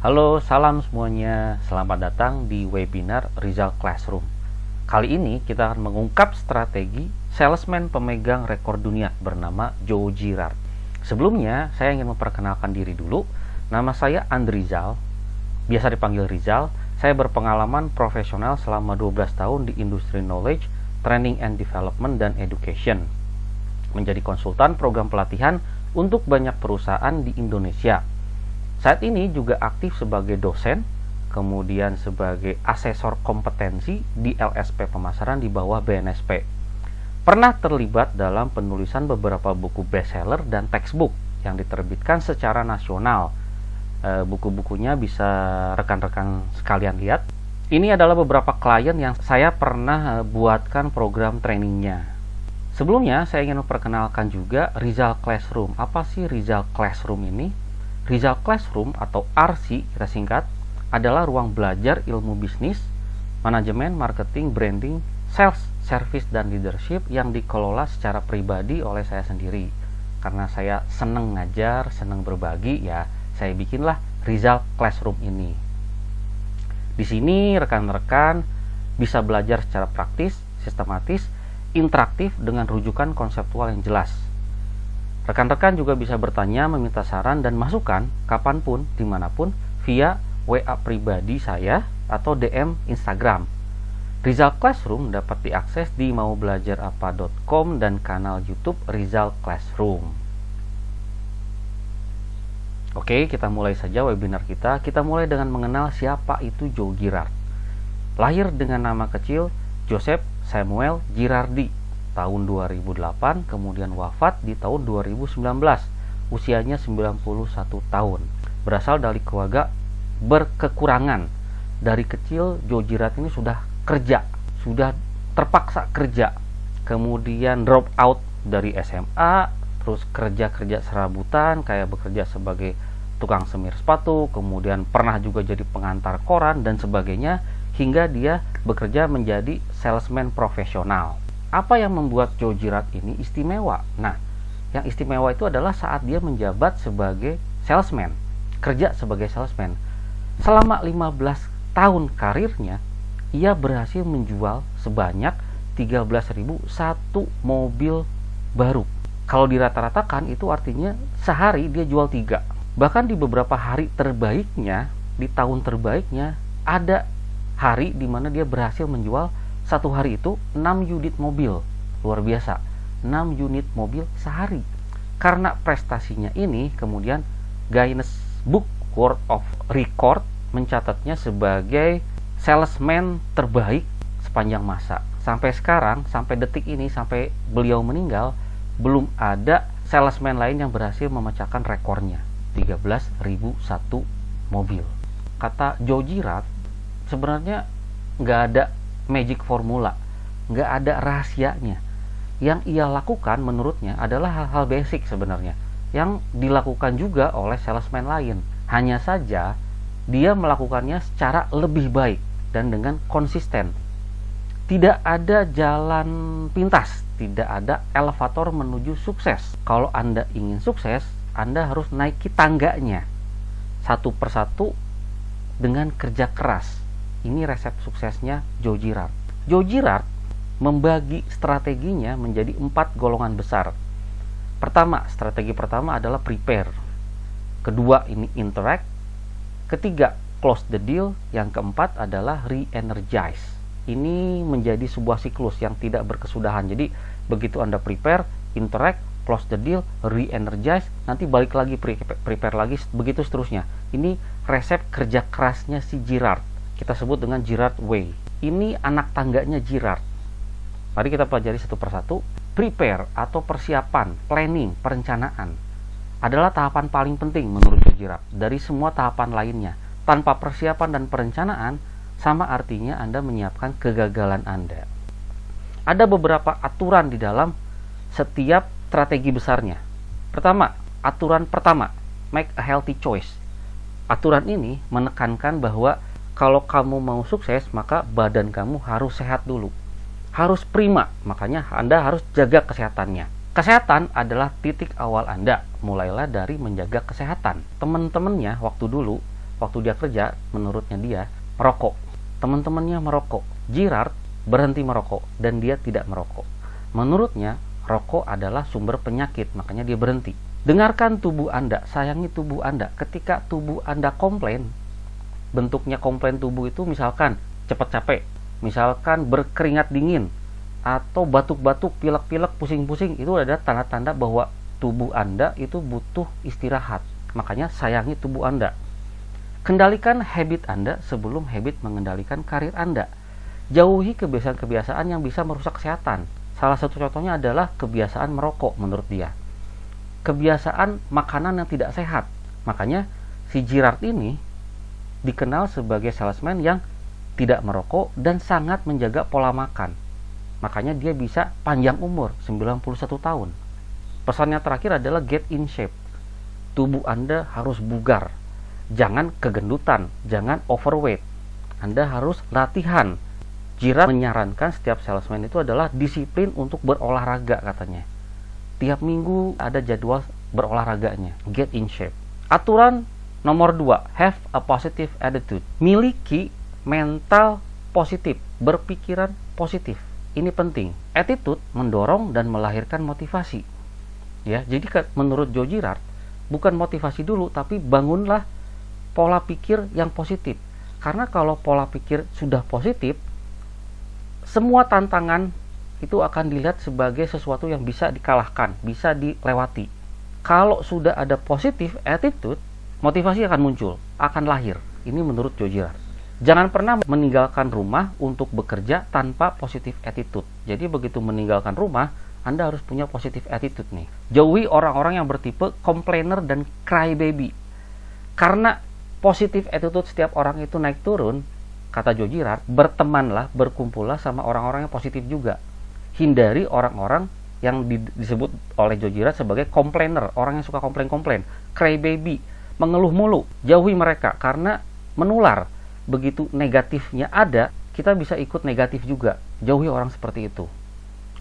Halo, salam semuanya. Selamat datang di webinar Rizal Classroom. Kali ini kita akan mengungkap strategi salesman pemegang rekor dunia bernama Joe Girard. Sebelumnya, saya ingin memperkenalkan diri dulu. Nama saya Andrizal, biasa dipanggil Rizal. Saya berpengalaman profesional selama 12 tahun di industri knowledge, training and development, dan education. Menjadi konsultan program pelatihan untuk banyak perusahaan di Indonesia. Saat ini juga aktif sebagai dosen, kemudian sebagai asesor kompetensi di LSP Pemasaran di bawah BNSP. Pernah terlibat dalam penulisan beberapa buku bestseller dan textbook yang diterbitkan secara nasional. Buku-bukunya bisa rekan-rekan sekalian lihat. Ini adalah beberapa klien yang saya pernah buatkan program trainingnya. Sebelumnya saya ingin memperkenalkan juga Rizal Classroom. Apa sih Rizal Classroom ini? Rizal Classroom atau RC kita singkat adalah ruang belajar ilmu bisnis, manajemen, marketing, branding, sales, service, dan leadership yang dikelola secara pribadi oleh saya sendiri. Karena saya senang ngajar, senang berbagi, ya saya bikinlah Rizal Classroom ini. Di sini rekan-rekan bisa belajar secara praktis, sistematis, interaktif dengan rujukan konseptual yang jelas. Rekan-rekan juga bisa bertanya, meminta saran dan masukan kapanpun, dimanapun via WA pribadi saya atau DM Instagram. Rizal Classroom dapat diakses di maubelajarapa.com dan kanal YouTube Rizal Classroom. Oke, kita mulai saja webinar kita. Kita mulai dengan mengenal siapa itu Joe Girard. Lahir dengan nama kecil Joseph Samuel Girardi tahun 2008, kemudian wafat di tahun 2019, usianya 91 tahun. Berasal dari keluarga berkekurangan. Dari kecil Joe Girard ini sudah kerja, sudah terpaksa kerja, kemudian drop out dari SMA, terus kerja serabutan, kayak bekerja sebagai tukang semir sepatu, kemudian pernah juga jadi pengantar koran dan sebagainya, hingga dia bekerja menjadi salesman profesional. Apa yang membuat Joe Girard ini istimewa? Nah, yang istimewa itu adalah saat dia menjabat sebagai salesman, kerja sebagai salesman. Selama 15 tahun karirnya, ia berhasil menjual sebanyak 13.001 mobil baru. Kalau dirata-ratakan itu artinya sehari dia jual 3. Bahkan di beberapa hari terbaiknya, di tahun terbaiknya, ada hari di mana dia berhasil menjual satu hari itu 6 unit mobil. Luar biasa, 6 unit mobil sehari. Karena prestasinya ini, kemudian Guinness Book World of Record mencatatnya sebagai salesman terbaik sepanjang masa. Sampai sekarang, sampai detik ini, sampai beliau meninggal, belum ada salesman lain yang berhasil memecahkan rekornya, 13.001 mobil. Kata Joe Girard, sebenarnya nggak ada magic formula, nggak ada rahasianya. Yang ia lakukan menurutnya adalah hal-hal basic sebenarnya, yang dilakukan juga oleh salesman lain. Hanya saja dia melakukannya secara lebih baik dan dengan konsisten. Tidak ada jalan pintas, tidak ada elevator menuju sukses. Kalau Anda ingin sukses, Anda harus naiki tangganya satu persatu dengan kerja keras. Ini resep suksesnya Joe Girard. Joe Girard membagi strateginya menjadi 4 golongan besar. Pertama, strategi pertama adalah prepare. Kedua, ini interact. Ketiga, close the deal. Yang keempat adalah re-energize. Ini menjadi sebuah siklus yang tidak berkesudahan. Jadi, begitu Anda prepare, interact, close the deal, re-energize, nanti balik lagi prepare lagi, begitu seterusnya. Ini resep kerja kerasnya si Girard. Kita sebut dengan Girard Way. Ini anak tangganya Girard. Mari kita pelajari satu persatu. Prepare atau persiapan, planning, perencanaan adalah tahapan paling penting menurut Joe Girard dari semua tahapan lainnya. Tanpa persiapan dan perencanaan, sama artinya Anda menyiapkan kegagalan Anda. Ada beberapa aturan di dalam setiap strategi besarnya. Pertama, aturan pertama, make a healthy choice. Aturan ini menekankan bahwa kalau kamu mau sukses, maka badan kamu harus sehat dulu. Harus prima, makanya Anda harus jaga kesehatannya. Kesehatan adalah titik awal Anda. Mulailah dari menjaga kesehatan. Teman-temannya waktu dulu waktu dia kerja, menurutnya dia merokok. Teman-temannya merokok. Girard berhenti merokok dan dia tidak merokok. Menurutnya, rokok adalah sumber penyakit, makanya dia berhenti. Dengarkan tubuh Anda, sayangi tubuh Anda. Ketika tubuh Anda komplain, bentuknya komplain tubuh itu misalkan cepat capek, misalkan berkeringat dingin, atau batuk-batuk, pilek-pilek, pusing-pusing, itu ada tanda-tanda bahwa tubuh Anda itu butuh istirahat. Makanya sayangi tubuh Anda. Kendalikan habit Anda sebelum habit mengendalikan karir Anda. Jauhi kebiasaan-kebiasaan yang bisa merusak kesehatan. Salah satu contohnya adalah kebiasaan merokok menurut dia. Kebiasaan makanan yang tidak sehat. Makanya si Girard ini dikenal sebagai salesman yang tidak merokok dan sangat menjaga pola makan. Makanya dia bisa panjang umur, 91 tahun. Pesannya terakhir adalah get in shape. Tubuh Anda harus bugar. Jangan kegendutan, jangan overweight. Anda harus latihan. Girard menyarankan setiap salesman itu adalah disiplin untuk berolahraga katanya. Tiap minggu ada jadwal berolahraganya. Get in shape. Aturan nomor 2, have a positive attitude. Miliki mental positif, berpikiran positif. Ini penting. Attitude mendorong dan melahirkan motivasi. Ya, jadi menurut Joe Girard, bukan motivasi dulu, tapi bangunlah pola pikir yang positif. Karena kalau pola pikir sudah positif, semua tantangan itu akan dilihat sebagai sesuatu yang bisa dikalahkan, bisa dilewati. Kalau sudah ada positif attitude, motivasi akan muncul, akan lahir. Ini menurut Joe Girard. Jangan pernah meninggalkan rumah untuk bekerja tanpa positif attitude. Jadi begitu meninggalkan rumah, Anda harus punya positif attitude nih. Jauhi orang-orang yang bertipe complainer dan crybaby. Karena positif attitude setiap orang itu naik turun, kata Joe Girard, bertemanlah, berkumpullah sama orang-orang yang positif juga. Hindari orang-orang yang disebut oleh Joe Girard sebagai complainer, orang yang suka komplain-komplain, crybaby, mengeluh mulu. Jauhi mereka karena menular. Begitu negatifnya ada, kita bisa ikut negatif juga. Jauhi orang seperti itu.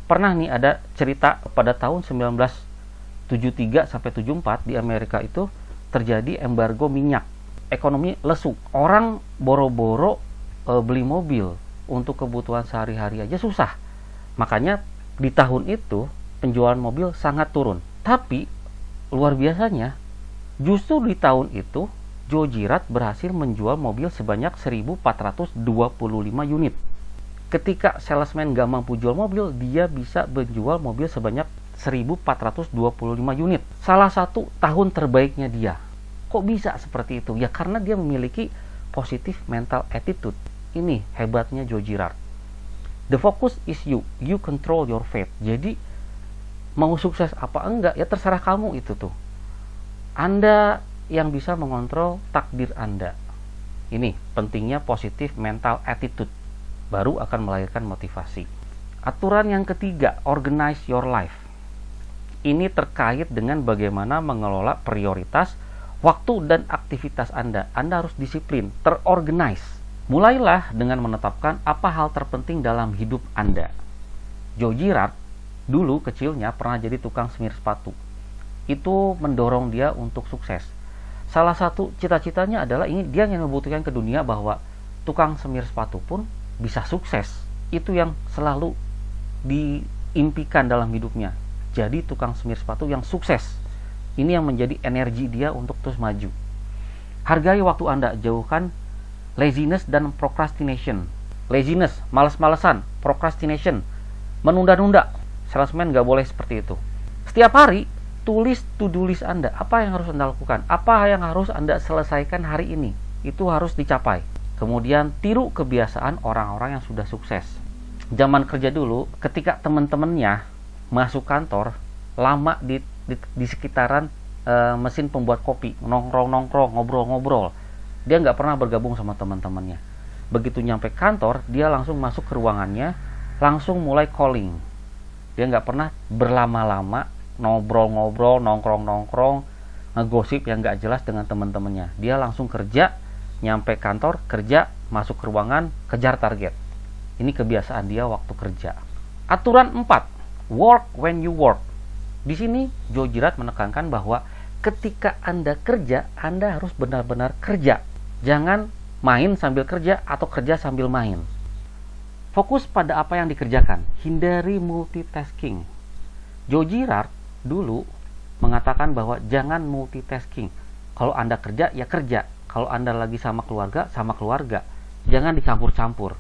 Pernah nih ada cerita pada tahun 1973 sampai 74 di Amerika itu terjadi embargo minyak. Ekonomi lesu. Orang boro-boro beli mobil untuk kebutuhan sehari-hari aja susah. Makanya di tahun itu penjualan mobil sangat turun. Tapi luar biasanya justru di tahun itu Joe Girard berhasil menjual mobil sebanyak 1.425 unit. Ketika salesman gak mampu jual mobil, dia bisa menjual mobil sebanyak 1.425 unit. Salah satu tahun terbaiknya dia. Kok bisa seperti itu? Ya karena dia memiliki positive mental attitude. Ini hebatnya Joe Girard. The focus is you. You control your fate. Jadi mau sukses apa enggak ya terserah kamu itu tuh. Anda yang bisa mengontrol takdir Anda. Ini pentingnya positive mental attitude. Baru akan melahirkan motivasi. Aturan yang ketiga, organize your life. Ini terkait dengan bagaimana mengelola prioritas, waktu dan aktivitas Anda. Anda harus disiplin, terorganize. Mulailah dengan menetapkan apa hal terpenting dalam hidup Anda. Joe Girard dulu kecilnya pernah jadi tukang semir sepatu. Itu mendorong dia untuk sukses. Salah satu cita-citanya adalah dia ingin membuktikan ke dunia bahwa tukang semir sepatu pun bisa sukses. Itu yang selalu diimpikan dalam hidupnya. Jadi tukang semir sepatu yang sukses. Ini yang menjadi energi dia untuk terus maju. Hargai waktu Anda, jauhkan laziness dan procrastination. Laziness, malas-malesan, procrastination, menunda-nunda. Salesman gak boleh seperti itu. Setiap hari tulis to-do list Anda. Apa yang harus Anda lakukan? Apa yang harus Anda selesaikan hari ini? Itu harus dicapai. Kemudian tiru kebiasaan orang-orang yang sudah sukses. Zaman kerja dulu, ketika teman-temannya masuk kantor, lama di sekitaran mesin pembuat kopi, nongkrong-nongkrong, ngobrol-ngobrol. Dia nggak pernah bergabung sama teman-temannya. Begitu nyampe kantor, dia langsung masuk ke ruangannya, langsung mulai calling. Dia nggak pernah berlama-lama ngobrol-ngobrol, nongkrong-nongkrong, ngegosip yang nggak jelas dengan teman-temannya. Dia langsung kerja, nyampe kantor, kerja, masuk ke ruangan, kejar target. Ini kebiasaan dia waktu kerja. Aturan 4, work when you work. Di sini Joe Girard menekankan bahwa ketika Anda kerja, Anda harus benar-benar kerja. Jangan main sambil kerja atau kerja sambil main. Fokus pada apa yang dikerjakan, hindari multitasking. Joe Girard dulu mengatakan bahwa jangan multitasking. Kalau Anda kerja, ya kerja. Kalau Anda lagi sama keluarga, sama keluarga. Jangan dicampur-campur.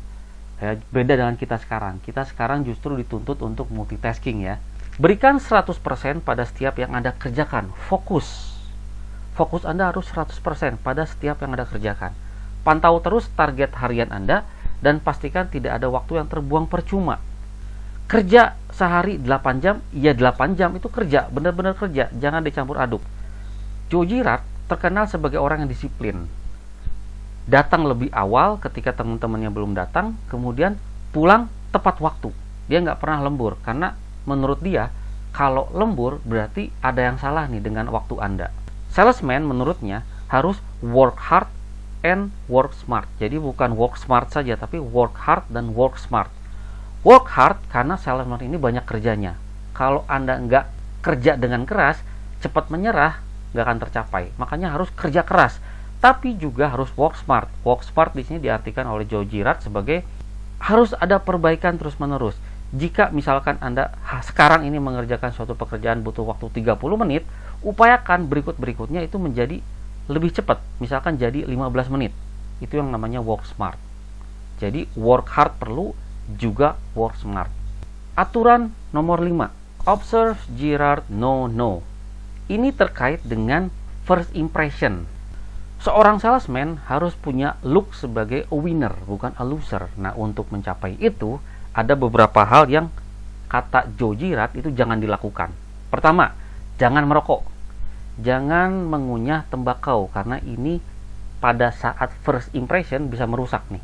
Ya, beda dengan kita sekarang. Kita sekarang justru dituntut untuk multitasking ya. Berikan 100% pada setiap yang Anda kerjakan. Fokus. Fokus Anda harus 100% pada setiap yang Anda kerjakan. Pantau terus target harian Anda dan pastikan tidak ada waktu yang terbuang percuma. Kerja sehari 8 jam, ya 8 jam itu kerja, benar-benar kerja, jangan dicampur aduk. Joe Girard terkenal sebagai orang yang disiplin. Datang lebih awal ketika teman-temannya belum datang, kemudian pulang tepat waktu. Dia nggak pernah lembur, karena menurut dia, kalau lembur berarti ada yang salah nih dengan waktu Anda. Salesman menurutnya harus work hard and work smart. Jadi bukan work smart saja, tapi work hard dan work smart. Work hard karena salesman ini banyak kerjanya. Kalau Anda nggak kerja dengan keras, cepat menyerah, nggak akan tercapai. Makanya harus kerja keras, tapi juga harus work smart. Work smart di sini diartikan oleh Joe Girard sebagai harus ada perbaikan terus-menerus. Jika misalkan Anda sekarang ini mengerjakan suatu pekerjaan butuh waktu 30 menit, upayakan berikut-berikutnya itu menjadi lebih cepat. Misalkan jadi 15 menit. Itu yang namanya work smart. Jadi work hard perlu, juga work smart. Aturan nomor 5. Observe Girard no. Ini terkait dengan first impression. Seorang salesman harus punya look sebagai a winner, bukan a loser. Nah, untuk mencapai itu, ada beberapa hal yang kata Joe Girard itu jangan dilakukan. Pertama, jangan merokok. Jangan mengunyah tembakau, karena ini pada saat first impression bisa merusak nih.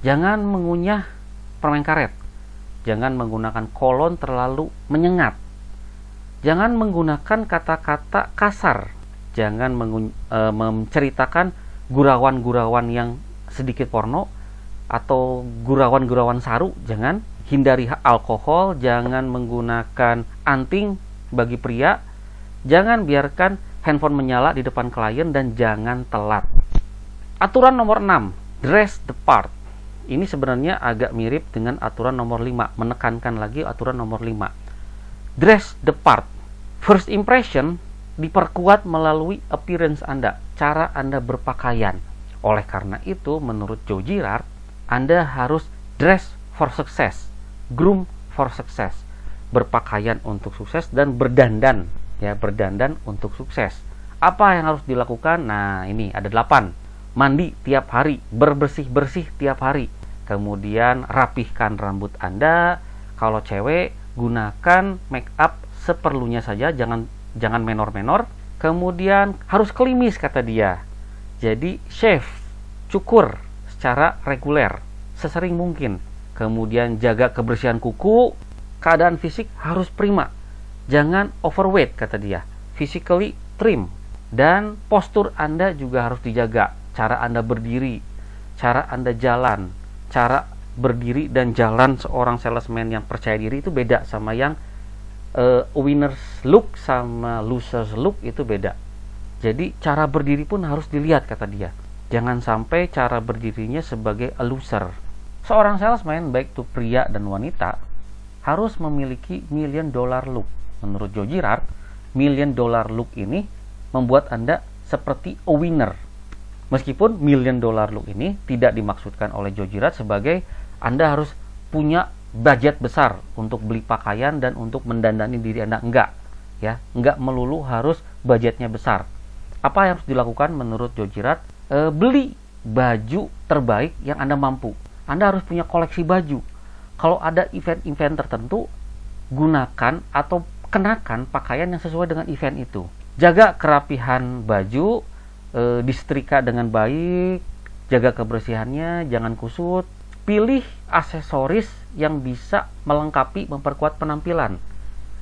Jangan mengunyah permen karet. Jangan menggunakan kolon terlalu menyengat. Jangan menggunakan kata-kata kasar. Jangan menceritakan gurauan-gurauan yang sedikit porno atau gurauan-gurauan saru. Jangan. Hindari alkohol. Jangan menggunakan anting bagi pria. Jangan biarkan handphone menyala di depan klien, dan jangan telat. Aturan nomor 6. Dress the part. Ini sebenarnya agak mirip dengan aturan nomor 5. Menekankan lagi aturan nomor 5. Dress the part. First impression diperkuat melalui appearance Anda, cara Anda berpakaian. Oleh karena itu, menurut Joe Girard, Anda harus dress for success, groom for success, berpakaian untuk sukses dan berdandan, ya, berdandan untuk sukses. Apa yang harus dilakukan? Nah, ini ada 8. Mandi tiap hari, berbersih-bersih tiap hari. Kemudian rapihkan rambut Anda. Kalau cewek, gunakan make up seperlunya saja, jangan menor-menor. Kemudian harus klimis kata dia. Jadi shave, cukur secara reguler, sesering mungkin. Kemudian jaga kebersihan kuku, keadaan fisik harus prima. Jangan overweight kata dia. Physically trim. Dan postur Anda juga harus dijaga. Cara Anda berdiri, cara Anda jalan, cara berdiri dan jalan seorang salesman yang percaya diri itu beda sama yang winner's look sama loser's look itu beda. Jadi cara berdiri pun harus dilihat kata dia. Jangan sampai cara berdirinya sebagai a loser. Seorang salesman baik itu pria dan wanita harus memiliki $1 million look. Menurut Joe Girard, $1 million look ini membuat Anda seperti a winner. Meskipun $1 million look ini tidak dimaksudkan oleh Joe Girard sebagai Anda harus punya budget besar untuk beli pakaian dan untuk mendandani diri Anda, enggak ya, enggak melulu harus budgetnya besar. Apa yang harus dilakukan menurut Joe Girard? Beli baju terbaik yang Anda mampu. Anda harus punya koleksi baju. Kalau ada event-event tertentu, gunakan atau kenakan pakaian yang sesuai dengan event itu. Jaga kerapihan baju, disetrika dengan baik, jaga kebersihannya, jangan kusut. Pilih aksesoris yang bisa melengkapi, memperkuat penampilan.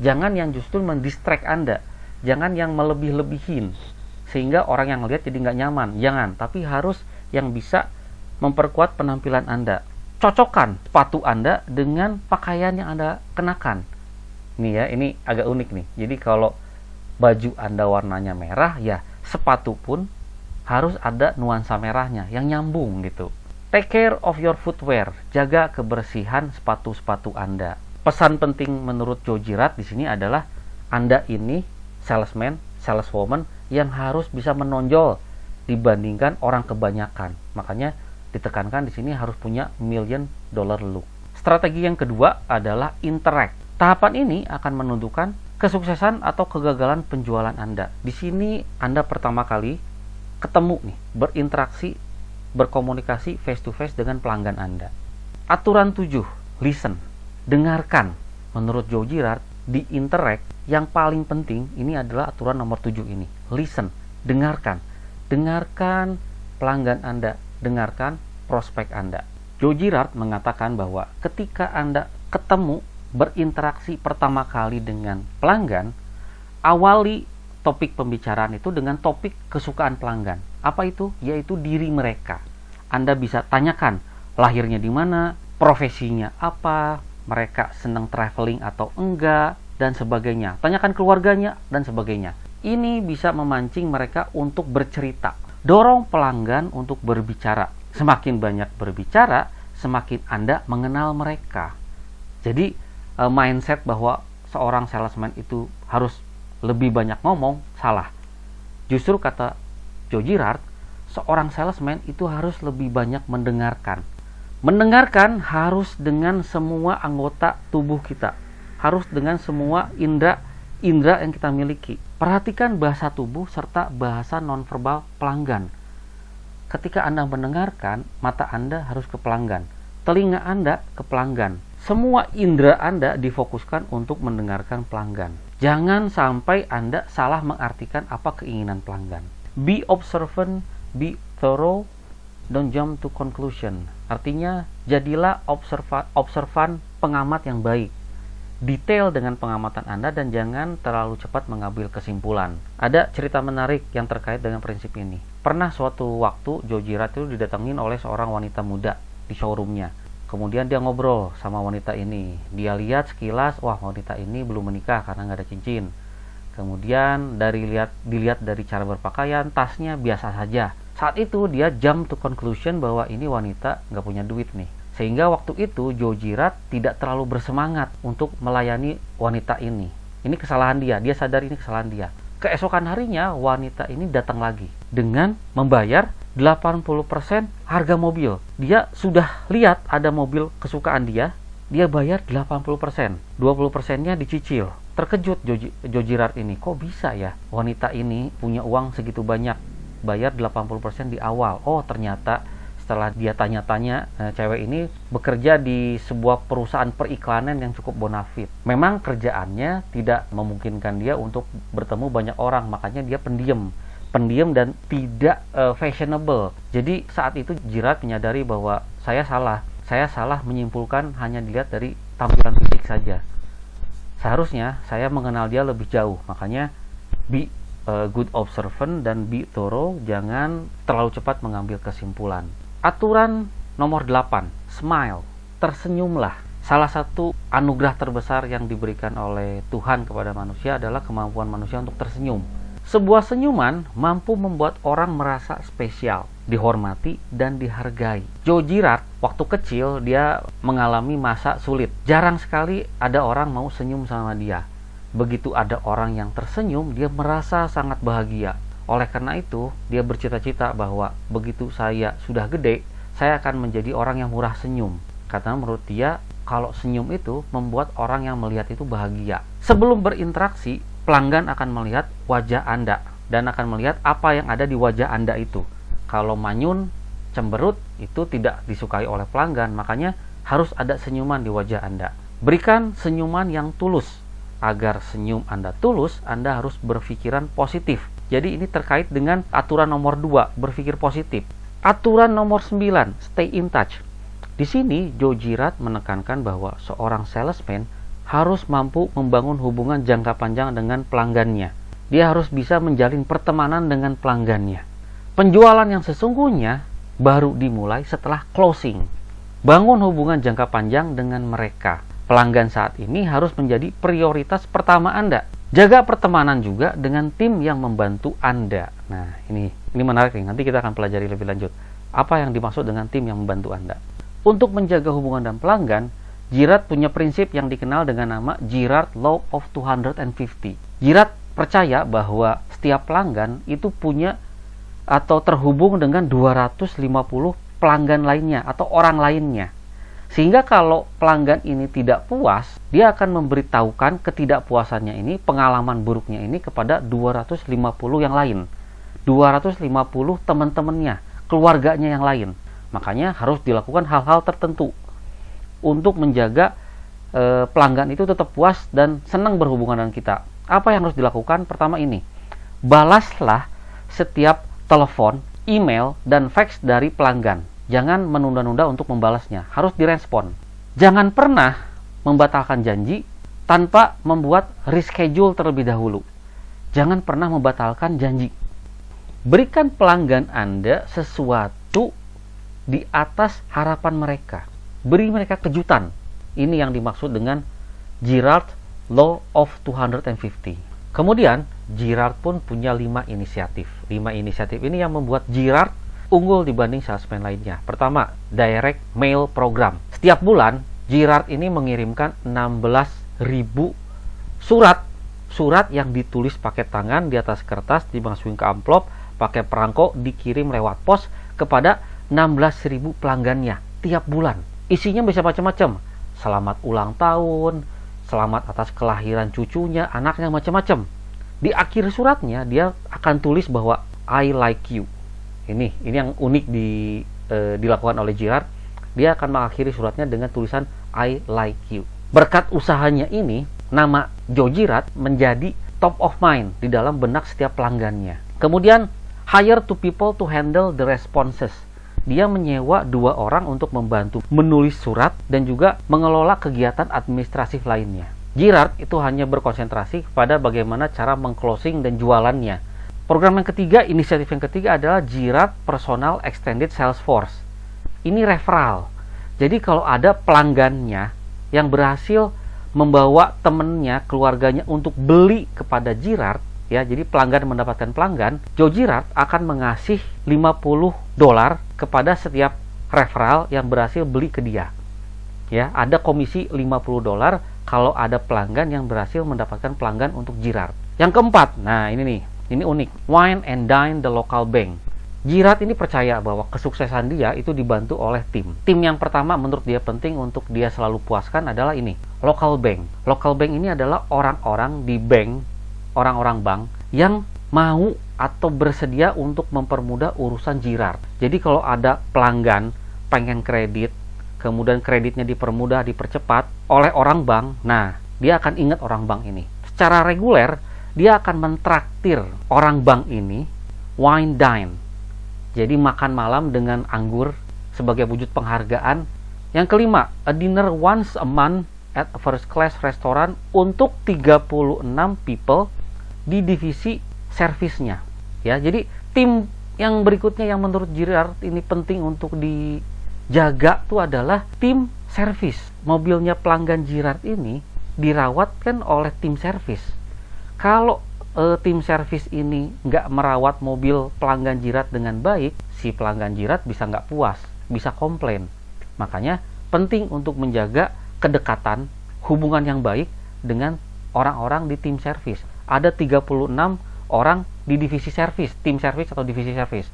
Jangan yang justru mendistract Anda. Jangan yang melebih-lebihin, sehingga orang yang lihat jadi nggak nyaman. Jangan, tapi harus yang bisa memperkuat penampilan Anda. Cocokkan sepatu Anda dengan pakaian yang Anda kenakan. Nih ya, ini agak unik nih. Jadi kalau baju Anda warnanya merah, ya sepatu pun harus ada nuansa merahnya yang nyambung gitu. Take care of your footwear, jaga kebersihan sepatu-sepatu Anda. Pesan penting menurut Joe Girard di sini adalah Anda ini salesman, saleswoman yang harus bisa menonjol dibandingkan orang kebanyakan. Makanya ditekankan di sini harus punya $1 million look. Strategi yang kedua adalah interact. Tahapan ini akan menentukan kesuksesan atau kegagalan penjualan Anda. Di sini Anda pertama kali ketemu nih, berinteraksi, berkomunikasi face to face dengan pelanggan Anda. Aturan 7, listen, dengarkan. Menurut Joe Girard, di interact yang paling penting ini adalah aturan nomor 7 ini. Listen, dengarkan. Dengarkan pelanggan Anda, dengarkan prospek Anda. Joe Girard mengatakan bahwa ketika Anda ketemu, berinteraksi pertama kali dengan pelanggan, awali topik pembicaraan itu dengan topik kesukaan pelanggan. Apa itu? Yaitu diri mereka. Anda bisa tanyakan lahirnya di mana, profesinya apa, mereka senang traveling atau enggak, dan sebagainya. Tanyakan keluarganya, dan sebagainya. Ini bisa memancing mereka untuk bercerita. Dorong pelanggan untuk berbicara. Semakin banyak berbicara, semakin Anda mengenal mereka. Jadi, mindset bahwa seorang salesman itu harus lebih banyak ngomong, salah. Justru kata Joe Girard, seorang salesman itu harus lebih banyak mendengarkan. Mendengarkan harus dengan semua anggota tubuh kita. Harus dengan semua indera yang kita miliki. Perhatikan bahasa tubuh serta bahasa nonverbal pelanggan. Ketika Anda mendengarkan, mata Anda harus ke pelanggan, telinga Anda ke pelanggan. Semua indera Anda difokuskan untuk mendengarkan pelanggan. Jangan sampai Anda salah mengartikan apa keinginan pelanggan. Be observant, be thorough, don't jump to conclusion. Artinya, jadilah observan pengamat yang baik. Detail dengan pengamatan Anda dan jangan terlalu cepat mengambil kesimpulan. Ada cerita menarik yang terkait dengan prinsip ini. Pernah suatu waktu Joe Girard itu didatengin oleh seorang wanita muda di showroomnya. Kemudian dia ngobrol sama wanita ini. Dia lihat sekilas, wah wanita ini belum menikah karena nggak ada cincin. Kemudian dilihat dari cara berpakaian, tasnya biasa saja. Saat itu dia jump to conclusion bahwa ini wanita nggak punya duit nih. Sehingga waktu itu Joe Girard tidak terlalu bersemangat untuk melayani wanita ini. Ini kesalahan dia sadar ini kesalahan dia. Keesokan harinya wanita ini datang lagi dengan membayar 80% harga mobil. Dia sudah lihat ada mobil kesukaan dia bayar 80%. 20%-nya dicicil. Terkejut Joe Girard ini, kok bisa ya wanita ini punya uang segitu banyak, bayar 80% di awal. Oh ternyata setelah dia tanya-tanya, cewek ini bekerja di sebuah perusahaan periklanan yang cukup bonafit. Memang kerjaannya tidak memungkinkan dia untuk bertemu banyak orang, makanya dia pendiam dan tidak fashionable. Jadi saat itu Girard menyadari bahwa saya salah menyimpulkan hanya dilihat dari tampilan fisik saja. Seharusnya saya mengenal dia lebih jauh, makanya be good observant dan be thorough, jangan terlalu cepat mengambil kesimpulan. Aturan nomor 8, smile, tersenyumlah. Salah satu anugerah terbesar yang diberikan oleh Tuhan kepada manusia adalah kemampuan manusia untuk tersenyum. Sebuah senyuman mampu membuat orang merasa spesial, dihormati, dan dihargai. Joe Girard waktu kecil dia mengalami masa sulit. Jarang sekali ada orang mau senyum sama dia. Begitu ada orang yang tersenyum, dia merasa sangat bahagia. Oleh karena itu, dia bercita-cita bahwa begitu saya sudah gede, saya akan menjadi orang yang murah senyum. Karena menurut dia, kalau senyum itu membuat orang yang melihat itu bahagia. Sebelum berinteraksi, pelanggan akan melihat wajah Anda dan akan melihat apa yang ada di wajah Anda itu. Kalau manyun, cemberut, itu tidak disukai oleh pelanggan, makanya harus ada senyuman di wajah Anda. Berikan senyuman yang tulus. Agar senyum Anda tulus, Anda harus berpikiran positif. Jadi ini terkait dengan aturan nomor 2, berpikir positif. Aturan nomor 9, stay in touch. Di sini Joe Girard menekankan bahwa seorang salesman harus mampu membangun hubungan jangka panjang dengan pelanggannya. Dia harus bisa menjalin pertemanan dengan pelanggannya. Penjualan yang sesungguhnya baru dimulai setelah closing. Bangun hubungan jangka panjang dengan mereka. Pelanggan saat ini harus menjadi prioritas pertama Anda. Jaga pertemanan juga dengan tim yang membantu Anda. Nah, ini menarik nih. Nanti kita akan pelajari lebih lanjut. Apa yang dimaksud dengan tim yang membantu Anda? Untuk menjaga hubungan dan pelanggan, Girard punya prinsip yang dikenal dengan nama Girard Law of 250. Girard percaya bahwa setiap pelanggan itu punya atau terhubung dengan 250 pelanggan lainnya atau orang lainnya. Sehingga kalau pelanggan ini tidak puas, dia akan memberitahukan ketidakpuasannya ini, pengalaman buruknya ini kepada 250 yang lain. 250 teman-temannya, keluarganya yang lain. Makanya harus dilakukan hal-hal tertentu untuk menjaga pelanggan itu tetap puas dan senang berhubungan dengan kita. Apa yang harus dilakukan? Pertama ini, balaslah setiap telepon, email, dan fax dari pelanggan. Jangan menunda-nunda untuk membalasnya, harus direspon. Jangan pernah membatalkan janji tanpa membuat reschedule terlebih dahulu. Jangan pernah membatalkan janji. Berikan pelanggan Anda sesuatu di atas harapan mereka. Beri mereka kejutan. Ini yang dimaksud dengan Girard Law of 250. Kemudian, Girard pun punya 5 inisiatif. 5 inisiatif ini yang membuat Girard unggul dibanding salesman lainnya. Pertama, direct mail program. Setiap bulan, Girard ini mengirimkan 16.000 surat yang ditulis pakai tangan di atas kertas, dimasukin ke amplop, pakai perangko, dikirim lewat pos kepada 16.000 pelanggannya tiap bulan. Isinya bisa macam-macam. Selamat ulang tahun, selamat atas kelahiran cucunya, anaknya, macam-macam. Di akhir suratnya, dia akan tulis bahwa I like you. Ini yang unik dilakukan oleh Girard. Dia akan mengakhiri suratnya dengan tulisan I like you. Berkat usahanya ini, nama Joe Girard menjadi top of mind di dalam benak setiap pelanggannya. Kemudian, hire 2 people to handle the responses. Dia menyewa 2 orang untuk membantu menulis surat dan juga mengelola kegiatan administratif lainnya. Girard itu hanya berkonsentrasi kepada bagaimana cara mengclosing dan jualannya. Program yang ketiga, inisiatif yang ketiga adalah Girard Personal Extended Sales Force. Ini referral. Jadi kalau ada pelanggannya yang berhasil membawa temennya, keluarganya untuk beli kepada Girard, ya, jadi pelanggan mendapatkan pelanggan, Joe Girard akan mengasih $50 kepada setiap referral yang berhasil beli ke dia. Ya, ada komisi $50 kalau ada pelanggan yang berhasil mendapatkan pelanggan untuk Girard. Yang keempat, nah ini nih. Ini unik, wine and dine the local bank. Girard ini percaya bahwa kesuksesan dia itu dibantu oleh tim. Tim yang pertama menurut dia penting untuk dia selalu puaskan adalah ini, local bank. Local bank ini adalah orang-orang di bank, orang-orang bank yang mau atau bersedia untuk mempermudah urusan Girard. Jadi kalau ada pelanggan pengen kredit, kemudian kreditnya dipermudah, dipercepat oleh orang bank, nah dia akan ingat orang bank ini. Secara reguler, dia akan mentraktir orang bank ini wine dine. Jadi makan malam dengan anggur sebagai wujud penghargaan. Yang kelima, a dinner once a month at a first class restaurant untuk 36 people di divisi servisnya. Ya, jadi tim yang berikutnya yang menurut Girard ini penting untuk dijaga itu adalah tim servis. Mobilnya pelanggan Girard ini dirawatkan oleh tim servis. Kalau tim servis ini nggak merawat mobil pelanggan Girard dengan baik, si pelanggan Girard bisa nggak puas, bisa komplain. Makanya penting untuk menjaga kedekatan, hubungan yang baik dengan orang-orang di tim servis. Ada 36 orang di divisi servis, tim servis atau divisi servis.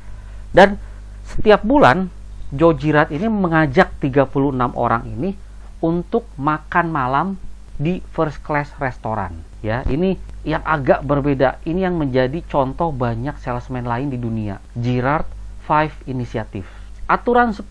Dan setiap bulan, Joe Girard ini mengajak 36 orang ini untuk makan malam di first class restoran. Ya, ini yang agak berbeda. Ini yang menjadi contoh banyak salesman lain di dunia. Girard 5 Initiative. Aturan 10,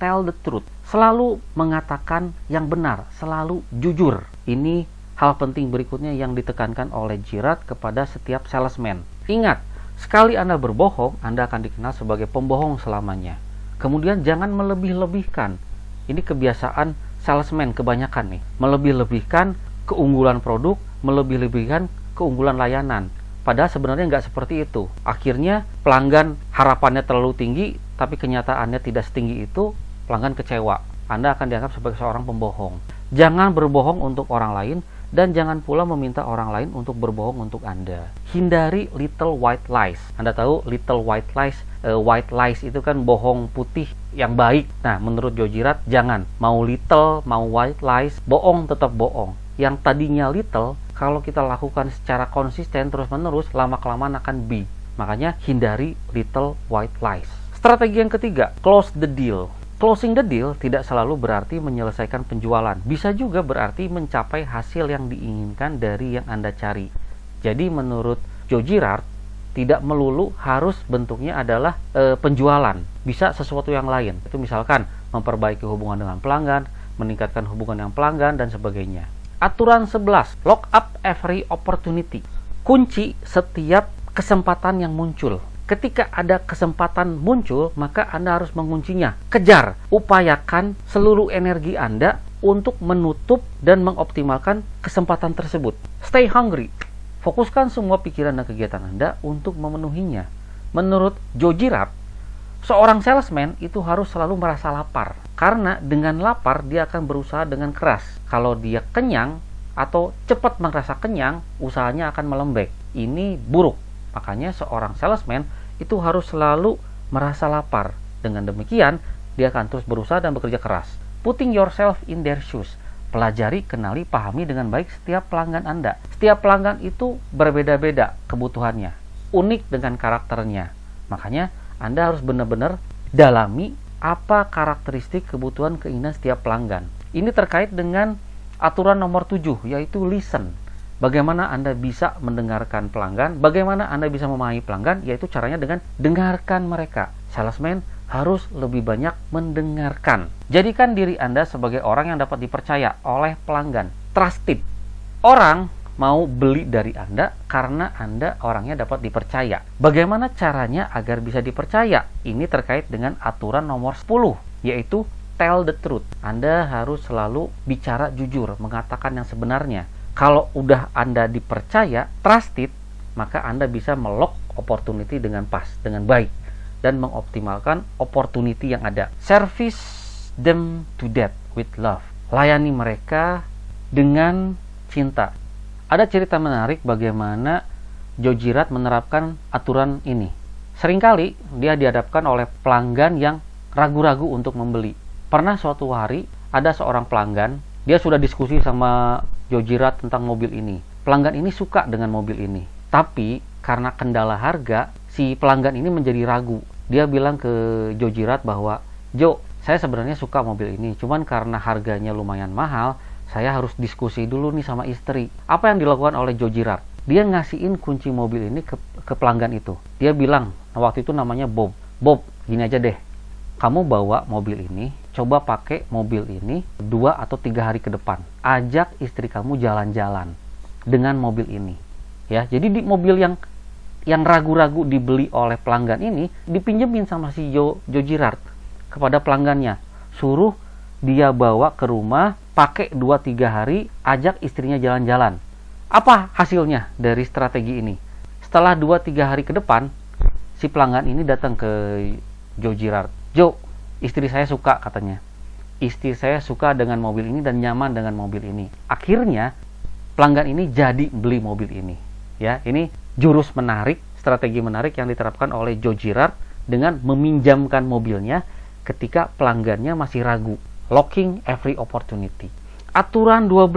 tell the truth. Selalu mengatakan yang benar, selalu jujur. Ini hal penting berikutnya yang ditekankan oleh Girard kepada setiap salesman. Ingat, sekali Anda berbohong, Anda akan dikenal sebagai pembohong selamanya. Kemudian jangan melebih-lebihkan. Ini kebiasaan salesman kebanyakan nih. Melebih-lebihkan keunggulan produk, melebih-lebihkan keunggulan layanan. Padahal sebenarnya nggak seperti itu. Akhirnya pelanggan harapannya terlalu tinggi, tapi kenyataannya tidak setinggi itu, pelanggan kecewa. Anda akan dianggap sebagai seorang pembohong. Jangan berbohong untuk orang lain dan jangan pula meminta orang lain untuk berbohong untuk Anda. Hindari little white lies. Anda tahu little white lies? White lies itu kan bohong putih yang baik. Nah, menurut Jojirat, jangan. Mau little, mau white lies, bohong tetap bohong. Yang tadinya little, kalau kita lakukan secara konsisten terus-menerus, lama-kelamaan akan big. Makanya hindari little white lies. Strategi yang ketiga, close the deal. Closing the deal tidak selalu berarti menyelesaikan penjualan. Bisa juga berarti mencapai hasil yang diinginkan dari yang Anda cari. Jadi menurut Jojirat, tidak melulu harus bentuknya adalah penjualan. Bisa sesuatu yang lain. Itu misalkan memperbaiki hubungan dengan pelanggan, meningkatkan hubungan dengan pelanggan, dan sebagainya. Aturan 11, lock up every opportunity. Kunci setiap kesempatan yang muncul. Ketika ada kesempatan muncul, maka Anda harus menguncinya. Kejar, upayakan seluruh energi Anda untuk menutup dan mengoptimalkan kesempatan tersebut. Stay hungry. Fokuskan semua pikiran dan kegiatan Anda untuk memenuhinya. Menurut Jojirat, seorang salesman itu harus selalu merasa lapar. Karena dengan lapar, dia akan berusaha dengan keras. Kalau dia kenyang atau cepat merasa kenyang, usahanya akan melembek. Ini buruk. Makanya seorang salesman itu harus selalu merasa lapar. Dengan demikian, dia akan terus berusaha dan bekerja keras. Putting yourself in their shoes. Pelajari, kenali, pahami dengan baik setiap pelanggan Anda. Setiap pelanggan itu berbeda-beda kebutuhannya. Unik dengan karakternya. Makanya, Anda harus benar-benar dalami apa karakteristik kebutuhan keinginan setiap pelanggan. Ini terkait dengan aturan nomor 7, yaitu listen. Bagaimana Anda bisa mendengarkan pelanggan, bagaimana Anda bisa memahami pelanggan, yaitu caranya dengan dengarkan mereka. Salesman harus lebih banyak mendengarkan. Jadikan diri Anda sebagai orang yang dapat dipercaya oleh pelanggan. Trusted. Orang mau beli dari Anda karena Anda orangnya dapat dipercaya. Bagaimana caranya agar bisa dipercaya? Ini terkait dengan aturan nomor 10, yaitu tell the truth. Anda harus selalu bicara jujur, mengatakan yang sebenarnya. Kalau udah Anda dipercaya, trusted, maka Anda bisa melock opportunity dengan pas, dengan baik, dan mengoptimalkan opportunity yang ada. Service them to death with love. Layani mereka dengan cinta. Ada cerita menarik bagaimana Jojirat menerapkan aturan ini. Seringkali dia dihadapkan oleh pelanggan yang ragu-ragu untuk membeli. Pernah suatu hari ada seorang pelanggan, dia sudah diskusi sama Jojirat tentang mobil ini. Pelanggan ini suka dengan mobil ini. Tapi karena kendala harga, si pelanggan ini menjadi ragu. Dia bilang ke Jojirat bahwa, Jo, saya sebenarnya suka mobil ini. Cuman karena harganya lumayan mahal, saya harus diskusi dulu nih sama istri. Apa yang dilakukan oleh Jojirat? Dia ngasihin kunci mobil ini ke pelanggan itu. Dia bilang, waktu itu namanya Bob. Bob, gini aja deh. Kamu bawa mobil ini, coba pakai mobil ini 2 atau 3 hari ke depan. Ajak istri kamu jalan-jalan dengan mobil ini. Ya, jadi di mobil yang ragu-ragu dibeli oleh pelanggan ini dipinjemin sama si Jojirat kepada pelanggannya. Suruh dia bawa ke rumah, pakai 2-3 hari, ajak istrinya jalan-jalan. Apa hasilnya dari strategi ini? Setelah 2-3 hari ke depan, si pelanggan ini datang ke Jojirat. Jo, istri saya suka, katanya. Istri saya suka dengan mobil ini dan nyaman dengan mobil ini. Akhirnya pelanggan ini jadi beli mobil ini. Ya, ini jurus menarik, strategi menarik yang diterapkan oleh Jojirat dengan meminjamkan mobilnya ketika pelanggannya masih ragu. Locking every opportunity. Aturan 12.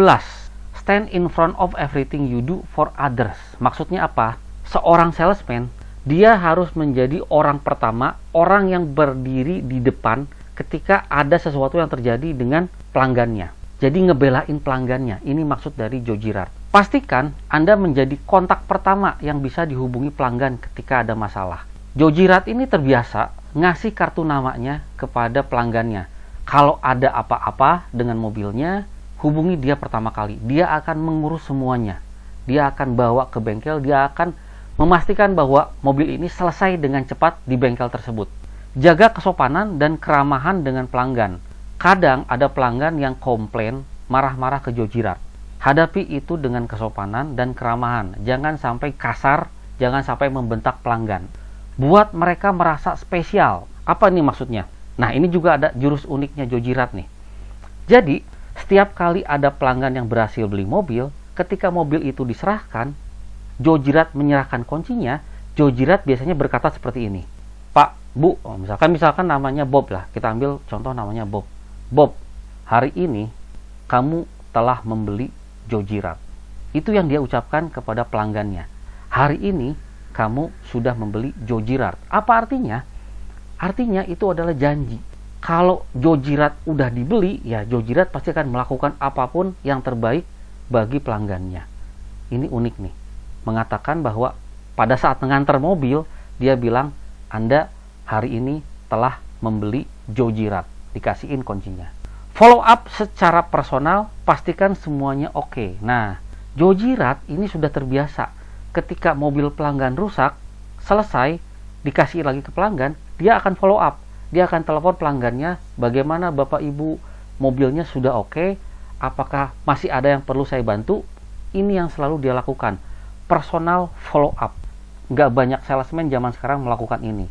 Stand in front of everything you do for others. Maksudnya apa? Seorang salesman, dia harus menjadi orang pertama, orang yang berdiri di depan ketika ada sesuatu yang terjadi dengan pelanggannya. Jadi ngebelain pelanggannya. Ini maksud dari Jojirat. Pastikan Anda menjadi kontak pertama yang bisa dihubungi pelanggan ketika ada masalah. Jojirat ini terbiasa ngasih kartu namanya kepada pelanggannya. Kalau ada apa-apa dengan mobilnya, hubungi dia pertama kali. Dia akan mengurus semuanya. Dia akan bawa ke bengkel, dia akan memastikan bahwa mobil ini selesai dengan cepat di bengkel tersebut. Jaga kesopanan dan keramahan dengan pelanggan. Kadang ada pelanggan yang komplain, marah-marah ke Jojirat. Hadapi itu dengan kesopanan dan keramahan. Jangan sampai kasar, jangan sampai membentak pelanggan. Buat mereka merasa spesial. Apa nih maksudnya? Nah, ini juga ada jurus uniknya Jojirat nih. Jadi, setiap kali ada pelanggan yang berhasil beli mobil, ketika mobil itu diserahkan, Jojirat menyerahkan kuncinya, Jojirat biasanya berkata seperti ini. Pak, Bu, misalkan namanya Bob lah. Kita ambil contoh namanya Bob. Bob, hari ini kamu telah membeli Jojirat. Itu yang dia ucapkan kepada pelanggannya. Hari ini kamu sudah membeli Jojirat. Apa artinya? Artinya itu adalah janji. Kalau Jojirat udah dibeli, ya Jojirat pasti akan melakukan apapun yang terbaik bagi pelanggannya. Ini unik nih. Mengatakan bahwa pada saat mengantar mobil, dia bilang, Anda hari ini telah membeli Jojirat. Dikasihin kuncinya. Follow up secara personal, pastikan semuanya oke. Nah, Jojirat ini sudah terbiasa. Ketika mobil pelanggan rusak, selesai, dikasih lagi ke pelanggan, dia akan follow up. Dia akan telepon pelanggannya, bagaimana Bapak Ibu, mobilnya sudah oke, apakah masih ada yang perlu saya bantu? Ini yang selalu dia lakukan, personal follow up. Nggak banyak salesman zaman sekarang melakukan ini.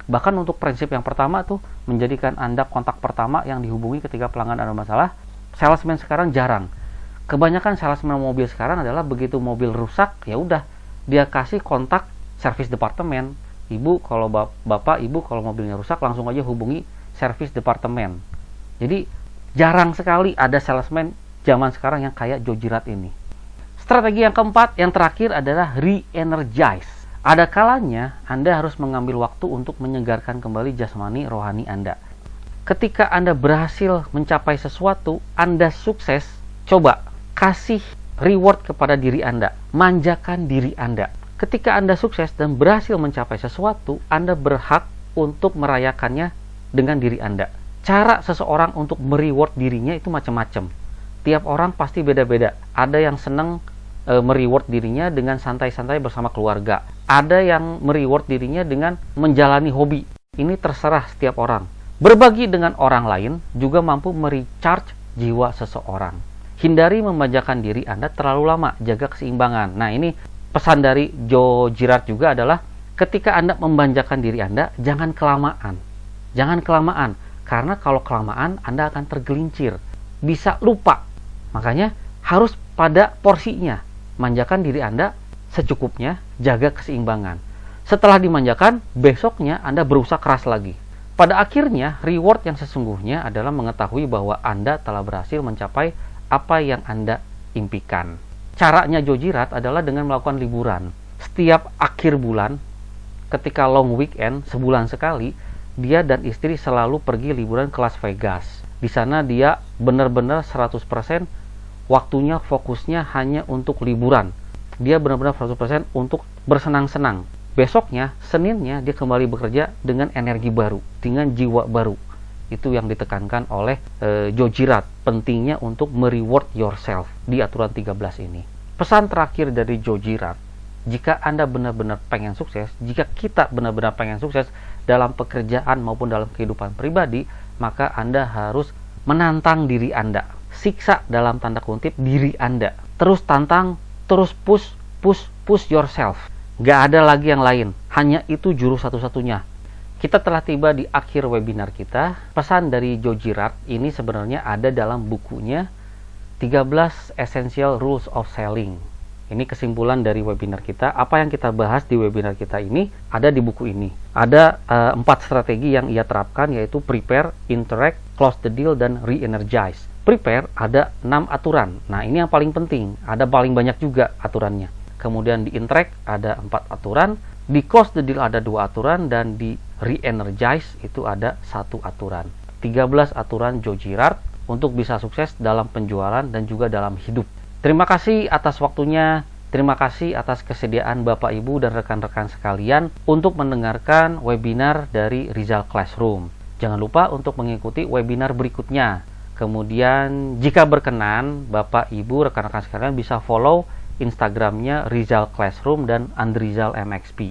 Bahkan untuk prinsip yang pertama tuh, menjadikan Anda kontak pertama yang dihubungi ketika pelanggan ada masalah, salesman sekarang jarang. Kebanyakan salesman mobil sekarang adalah begitu mobil rusak, ya udah, dia kasih kontak service departemen. Ibu, kalau bapak, ibu, kalau mobilnya rusak, langsung aja hubungi service departemen. Jadi, jarang sekali ada salesman zaman sekarang yang kayak Jojirat ini. Strategi yang keempat, yang terakhir adalah re-energize. Ada kalanya Anda harus mengambil waktu untuk menyegarkan kembali jasmani rohani Anda. Ketika Anda berhasil mencapai sesuatu, Anda sukses, coba kasih reward kepada diri Anda. Manjakan diri Anda. Ketika Anda sukses dan berhasil mencapai sesuatu, Anda berhak untuk merayakannya dengan diri Anda. Cara seseorang untuk mereward dirinya itu macam-macam. Tiap orang pasti beda-beda. Ada yang senang mereward dirinya dengan santai-santai bersama keluarga. Ada yang mereward dirinya dengan menjalani hobi. Ini terserah setiap orang. Berbagi dengan orang lain juga mampu merecharge jiwa seseorang. Hindari memanjakan diri Anda terlalu lama. Jaga keseimbangan. Nah, ini pesan dari Jojirat juga adalah ketika Anda memanjakan diri Anda, jangan kelamaan. Jangan kelamaan. Karena kalau kelamaan, Anda akan tergelincir. Bisa lupa. Makanya harus pada porsinya. Manjakan diri Anda secukupnya, jaga keseimbangan. Setelah dimanjakan, besoknya Anda berusaha keras lagi. Pada akhirnya, reward yang sesungguhnya adalah mengetahui bahwa Anda telah berhasil mencapai apa yang Anda impikan. Caranya Jojirat adalah dengan melakukan liburan. Setiap akhir bulan, ketika long weekend, sebulan sekali, dia dan istri selalu pergi liburan ke Las Vegas. Di sana dia benar-benar 100% waktunya fokusnya hanya untuk liburan. Dia benar-benar 100% untuk bersenang-senang. Besoknya, Seninnya, dia kembali bekerja dengan energi baru, dengan jiwa baru. Itu yang ditekankan oleh Jojirat. Pentingnya untuk mereward yourself di aturan 13 ini. Pesan terakhir dari Jojirat, jika Anda benar-benar pengen sukses, jika kita benar-benar pengen sukses dalam pekerjaan maupun dalam kehidupan pribadi, maka Anda harus menantang diri Anda. Siksa dalam tanda kutip diri Anda. Terus tantang, terus push yourself. Gak ada lagi yang lain. Hanya itu jurus satu-satunya. Kita telah tiba di akhir webinar kita. Pesan dari Jojirat ini sebenarnya ada dalam bukunya 13 Essential Rules of Selling. Ini kesimpulan dari webinar kita. Apa yang kita bahas di webinar kita ini ada di buku ini. Ada 4 strategi yang ia terapkan, yaitu prepare, interact, close the deal, dan re-energize. Prepare ada 6 aturan. Nah, ini yang paling penting. Ada paling banyak juga aturannya. Kemudian di interact ada 4 aturan. Di close the deal ada 2 aturan. Dan di re-energize itu ada 1 aturan. 13 aturan Jojirat untuk bisa sukses dalam penjualan dan juga dalam hidup. Terima kasih atas waktunya. Terima kasih atas kesediaan Bapak Ibu dan rekan-rekan sekalian untuk mendengarkan webinar dari Rizal Classroom. Jangan lupa untuk mengikuti webinar berikutnya. Kemudian jika berkenan, Bapak Ibu rekan-rekan sekalian bisa follow Instagramnya Rizal Classroom dan Andrizal MXP.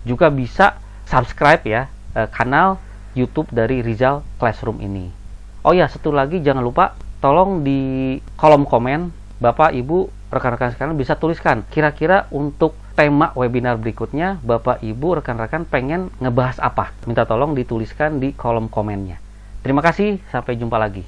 Juga bisa subscribe ya kanal YouTube dari Rizal Classroom ini. Oh ya, satu lagi jangan lupa, tolong di kolom komen Bapak Ibu rekan-rekan sekalian bisa tuliskan kira-kira untuk tema webinar berikutnya Bapak Ibu rekan-rekan pengen ngebahas apa. Minta tolong dituliskan di kolom komennya. Terima kasih, sampai jumpa lagi.